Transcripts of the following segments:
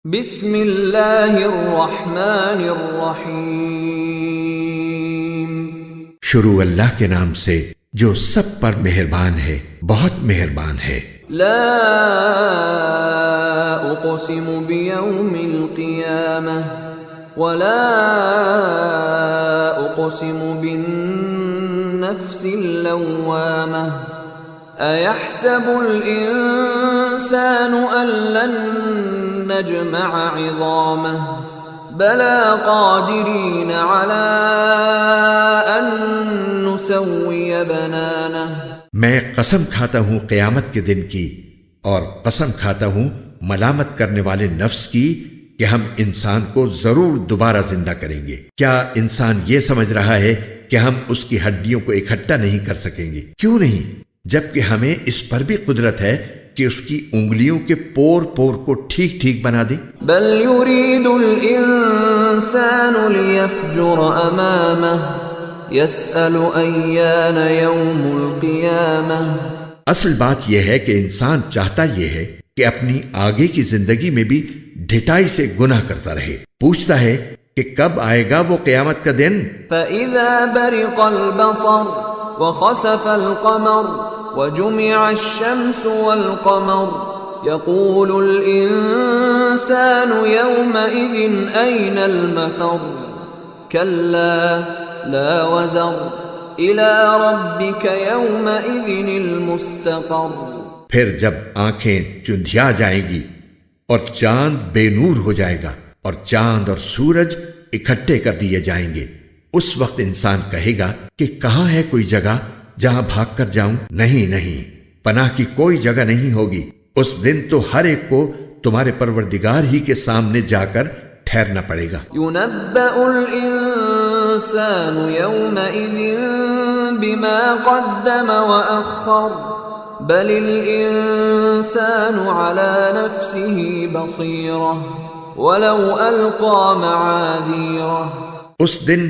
بسم اللہ الرحمن الرحیم، شروع اللہ کے نام سے جو سب پر مہربان ہے، بہت مہربان ہے۔ لا اقسم بیوم القیامہ ولا اقسم بالنفس اللوامہ ایحسب الانسان ان لن نجمع عظامه بلى قادرين على ان نسوي بنانه۔ میں قسم کھاتا ہوں قیامت کے دن کی، اور قسم کھاتا ہوں ملامت کرنے والے نفس کی کہ ہم انسان کو ضرور دوبارہ زندہ کریں گے۔ کیا انسان یہ سمجھ رہا ہے کہ ہم اس کی ہڈیوں کو اکٹھا نہیں کر سکیں گے؟ کیوں نہیں، جبکہ ہمیں اس پر بھی قدرت ہے کہ اس کی انگلیوں کے پور پور کو ٹھیک ٹھیک بنا دیں۔ بل يريد الانسان ليفجر امامه يسأل ايان يوم القيامة۔ اصل بات یہ ہے کہ انسان چاہتا یہ ہے کہ اپنی آگے کی زندگی میں بھی ڈھٹائی سے گناہ کرتا رہے، پوچھتا ہے کہ کب آئے گا وہ قیامت کا دن۔ فإذا برق البصر وخسف القمر وجمع الشمس والقمر يقول الإنسان يومئذ أين المفر كلا لا وزر إلى ربك يومئذ المستقر۔ پھر جب آنکھیں چندھیا جائیں گی اور چاند بے نور ہو جائے گا اور چاند اور سورج اکٹھے کر دیے جائیں گے، اس وقت انسان کہے گا کہ کہاں ہے کوئی جگہ جہاں بھاگ کر جاؤں؟ نہیں، پناہ کی کوئی جگہ نہیں ہوگی۔ اس دن تو ہر ایک کو تمہارے پروردگار ہی کے سامنے جا کر ٹھہرنا پڑے گا۔ ينبأ الإنسان يومئذ بما قدم وأخر بل الإنسان على نفسه بصيرة ولو ألقى معاذيره۔ اس دن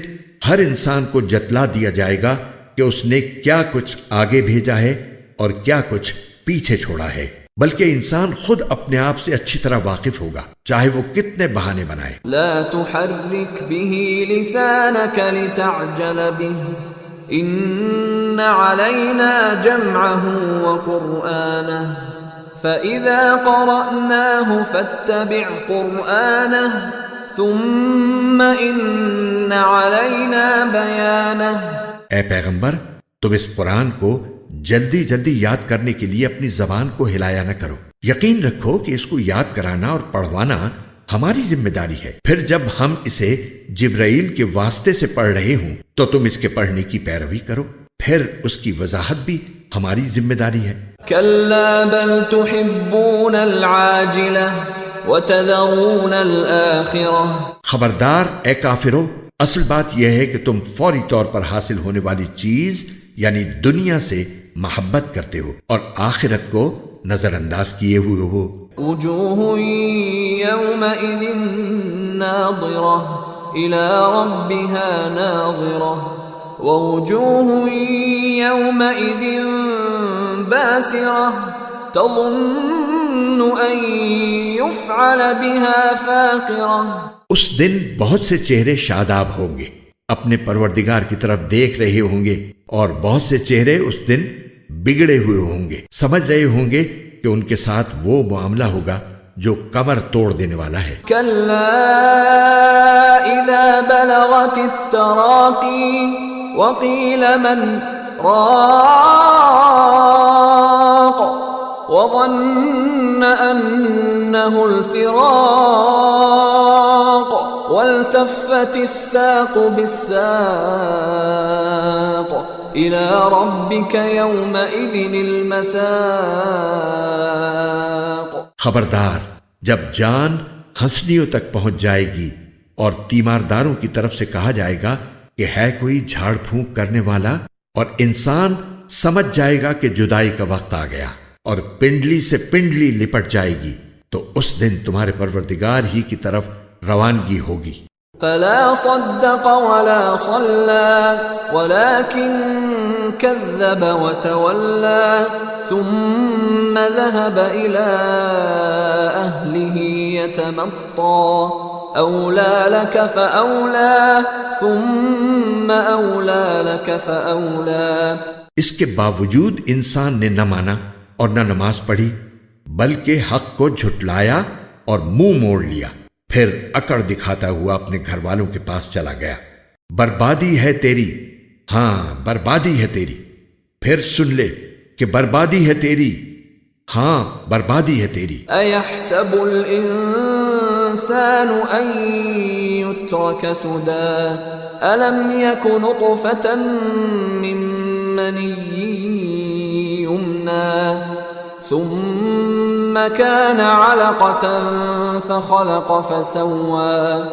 ہر انسان کو جتلا دیا جائے گا کہ اس نے کیا کچھ آگے بھیجا ہے اور کیا کچھ پیچھے چھوڑا ہے، بلکہ انسان خود اپنے آپ سے اچھی طرح واقف ہوگا، چاہے وہ کتنے بہانے بنائے۔ لا تحرك به لسانك لتعجل به ان علينا جمعه وقرآنه فإذا قرأناه فاتبع قرآنه ثم ان علينا بيانه۔ اے پیغمبر، تم اس قرآن کو جلدی جلدی یاد کرنے کے لیے اپنی زبان کو ہلایا نہ کرو، یقین رکھو کہ اس کو یاد کرانا اور پڑھوانا ہماری ذمہ داری ہے۔ پھر جب ہم اسے جبرائیل کے واسطے سے پڑھ رہے ہوں تو تم اس کے پڑھنے کی پیروی کرو، پھر اس کی وضاحت بھی ہماری ذمہ داری ہے۔ كلا بل تحبون العاجلة وتذرون الآخرة۔ خبردار اے کافرو، اصل بات یہ ہے کہ تم فوری طور پر حاصل ہونے والی چیز یعنی دنیا سے محبت کرتے ہو اور آخرت کو نظر انداز کیے ہوئے ہو۔ وجوہ یومئذ ناظرة إلى ربها ناظرة ووجوہ یومئذ باسرة تظن أن يفعل بها فاقرة۔ اس دن بہت سے چہرے شاداب ہوں گے، اپنے پروردگار کی طرف دیکھ رہے ہوں گے، اور بہت سے چہرے اس دن بگڑے ہوئے ہوں گے، سمجھ رہے ہوں گے کہ ان کے ساتھ وہ معاملہ ہوگا جو کمر توڑ دینے والا ہے۔ کلا اذا بلغت التراقی وقیل من راق وظن انه الفراق والتفت الساق بالساق إلى ربك يومئذ المساق۔ خبردار، جب جان ہنسلیوں تک پہنچ جائے گی اور تیمارداروں کی طرف سے کہا جائے گا کہ ہے کوئی جھاڑ پھونک کرنے والا، اور انسان سمجھ جائے گا کہ جدائی کا وقت آ گیا اور پنڈلی سے پنڈلی لپٹ جائے گی، تو اس دن تمہارے پروردگار ہی کی طرف روانگی ہوگی۔ فلا صدق ولا صلى ولكن كذب وتولى ثم ذهب إلى أهله يتمطى أولى لك فأولى ثم أولى لك فأولى. اس کے باوجود انسان نے نہ مانا اور نہ نماز پڑھی، بلکہ حق کو جھٹلایا اور منہ موڑ لیا، پھر اکڑ دکھاتا ہوا اپنے گھر والوں کے پاس چلا گیا. بربادی ہے تیری، ہاں بربادی ہے تیری. پھر سن لے کہ بربادی ہے تیری، ہاں بربادی ہے تیری. أيحسب الإنسان أن يترك سدى ألم يك نطفة من مني يمنى ثم كان علقة فخلق فسوى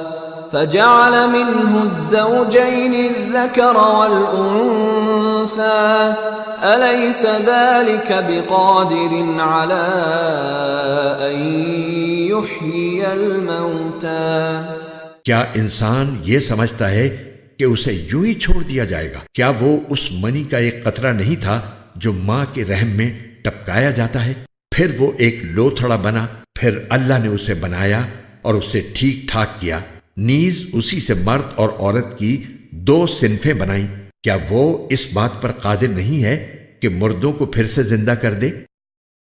فجعل منه الزوجين الذكر والأنثى أليس ذلك بقادر على أن يحيي الموتى. کیا انسان یہ سمجھتا ہے کہ اسے یوں ہی چھوڑ دیا جائے گا؟ کیا وہ اس منی کا ایک قطرہ نہیں تھا جو ماں کے رحم میں ٹپکایا جاتا ہے، پھر وہ ایک لوتھڑا بنا، پھر اللہ نے اسے بنایا اور اسے ٹھیک ٹھاک کیا، نیز اسی سے مرد اور عورت کی دو صنفیں بنائیں. کیا وہ اس بات پر قادر نہیں ہے کہ مردوں کو پھر سے زندہ کر دے؟